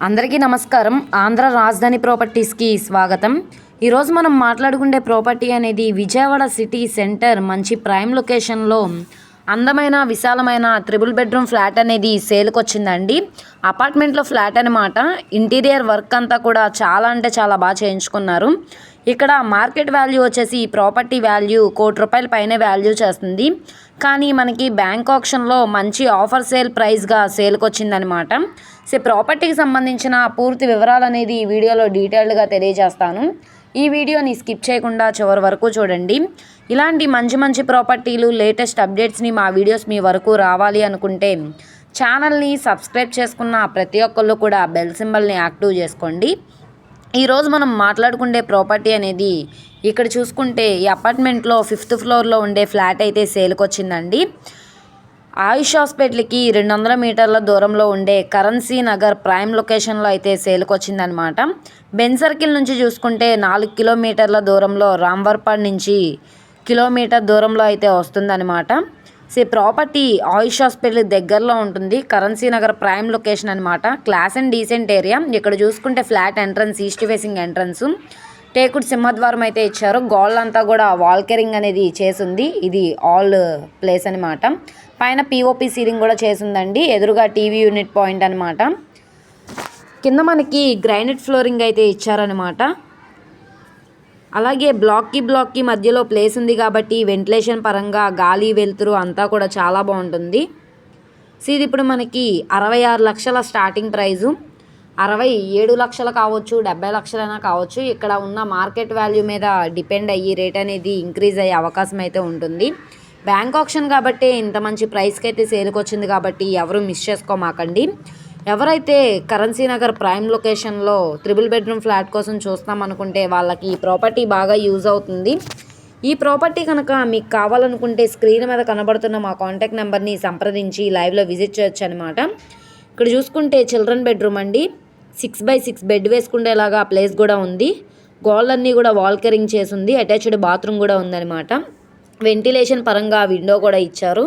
అందరికీ నమస్కారం. ఆంధ్ర రాజధాని ప్రాపర్టీస్కి స్వాగతం. ఈరోజు మనం మాట్లాడుకునే ప్రాపర్టీ అనేది విజయవాడ సిటీ సెంటర్ మంచి ప్రైమ్ లొకేషన్లో అందమైన విశాలమైన త్రిబుల్ బెడ్రూమ్ ఫ్లాట్ అనేది సేల్కి వచ్చిందండి. అపార్ట్మెంట్లో ఫ్లాట్ అనమాట. ఇంటీరియర్ వర్క్ అంతా కూడా చాలా అంటే చాలా బాగా చేయించుకున్నారు. ఇక్కడ మార్కెట్ వాల్యూ వచ్చేసి ఈ ప్రాపర్టీ వాల్యూ ₹1,00,00,000 పైనే వాల్యూ చేస్తుంది. కానీ మనకి బ్యాంక్ ఆప్షన్లో మంచి ఆఫర్ సేల్ ప్రైస్గా సేల్కి వచ్చిందనమాట. సో ప్రాపర్టీకి సంబంధించిన పూర్తి వివరాలు అనేది ఈ వీడియోలో డీటెయిల్డ్గా తెలియజేస్తాను. ఈ వీడియోని స్కిప్ చేయకుండా చివరి వరకు చూడండి. ఇలాంటి మంచి మంచి ప్రాపర్టీలు లేటెస్ట్ అప్డేట్స్ని మా వీడియోస్ మీ వరకు రావాలి అనుకుంటే ఛానల్ని సబ్స్క్రైబ్ చేసుకున్న ప్రతి ఒక్కళ్ళు కూడా బెల్ సింబల్ని యాక్టివ్ చేసుకోండి. ఈరోజు మనం మాట్లాడుకునే ప్రాపర్టీ అనేది ఇక్కడ చూసుకుంటే ఈ అపార్ట్మెంట్లో 5th ఫ్లోర్లో ఉండే ఫ్లాట్ అయితే సేల్కి వచ్చిందండి. ఆయుష్ హాస్పిటల్కి 200 మీటర్ల దూరంలో ఉండే కరెన్సీ నగర్ ప్రైమ్ లొకేషన్లో అయితే సేల్కి వచ్చిందనమాట. బెన్ సర్కిల్ నుంచి చూసుకుంటే 4 కిలోమీటర్ల దూరంలో, రాంవర్పాడ్ నుంచి కిలోమీటర్ దూరంలో అయితే వస్తుందన్నమాట. సో ప్రాపర్టీ ఆయుష్ హాస్పిటల్ దగ్గరలో ఉంటుంది. కరెన్సీ నగర్ ప్రైమ్ లొకేషన్ అనమాట. Class and decent area. ఇక్కడ చూసుకుంటే flat entrance east facing entrance, teakwood సింహద్వారం అయితే ఇచ్చారు. గోల్డ్ అంతా కూడా వాల్కెరింగ్ అనేది చేసింది. ఇది ఆల్ ప్లేస్ అనమాట. పైన పిఓపి సీలింగ్ కూడా చేసిందండి. ఎదురుగా టీవీ యూనిట్ పాయింట్ అనమాట. కింద మనకి గ్రానైట్ ఫ్లోరింగ్ అయితే ఇచ్చారనమాట. అలాగే బ్లాక్కి మధ్యలో ప్లేస్ ఉంది కాబట్టి వెంటిలేషన్ పరంగా గాలి వెలుతురు అంతా కూడా చాలా బాగుంటుంది. సో ఇది ఇప్పుడు మనకి 66 లక్షల స్టార్టింగ్ ప్రైజు. 67 లక్షలు కావచ్చు, 70 లక్షలైనా కావచ్చు. ఇక్కడ ఉన్న మార్కెట్ వాల్యూ మీద డిపెండ్ అయ్యి రేట్ అనేది ఇంక్రీజ్ అయ్యే అవకాశం అయితే ఉంటుంది. బ్యాంక్ ఆప్షన్ కాబట్టి ఇంత మంచి ప్రైస్కి అయితే సేల్కి వచ్చింది కాబట్టి ఎవరు మిస్ చేసుకోమాకండి. ఎవరైతే కరెన్సీ నగర్ ప్రైమ్ లొకేషన్లో త్రిబుల్ బెడ్రూమ్ ఫ్లాట్ కోసం చూస్తాం అనుకుంటే వాళ్ళకి ఈ ప్రాపర్టీ బాగా యూజ్ అవుతుంది. ఈ ప్రాపర్టీ కనుక మీకు కావాలనుకుంటే స్క్రీన్ మీద కనబడుతున్న మా కాంటాక్ట్ నెంబర్ని సంప్రదించి లైవ్లో విజిట్ చేయొచ్చు అనమాట. ఇక్కడ చూసుకుంటే చిల్డ్రన్ బెడ్రూమ్ అండి. 6x6 బెడ్ వేసుకునేలాగా ప్లేస్ కూడా ఉంది. గోల్డ్ అన్నీ కూడా వాల్కరింగ్ చేసి ఉంది. అటాచ్డ్ బాత్రూమ్ కూడా ఉందన్నమాట. వెంటిలేషన్ పరంగా విండో కూడా ఇచ్చారు.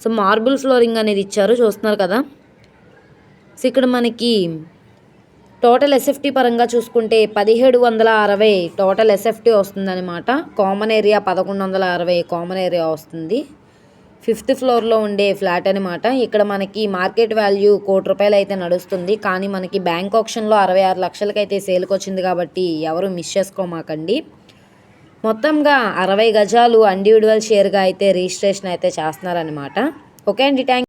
సో మార్బుల్ ఫ్లోరింగ్ అనేది ఇచ్చారు, చూస్తున్నారు కదా. సో ఇక్కడ మనకి టోటల్ ఎస్ఎఫ్టీ పరంగా చూసుకుంటే 1760 టోటల్ ఎస్ఎఫ్టీ వస్తుందన్నమాట. కామన్ ఏరియా 1160 కామన్ ఏరియా వస్తుంది. 5th ఫ్లోర్లో ఉండే ఫ్లాట్ అనమాట. ఇక్కడ మనకి మార్కెట్ వాల్యూ ₹1,00,00,000 అయితే నడుస్తుంది. కానీ మనకి బ్యాంక్ ఆప్షన్లో 66 లక్షలకి అయితే సేల్కి వచ్చింది కాబట్టి ఎవరు మిస్ చేసుకోమాకండి. మొత్తంగా 60 గజాలు ఇండివిజువల్ షేర్గా అయితే రిజిస్ట్రేషన్ అయితే చేస్తున్నారనమాట. ఓకే అండి, థ్యాంక్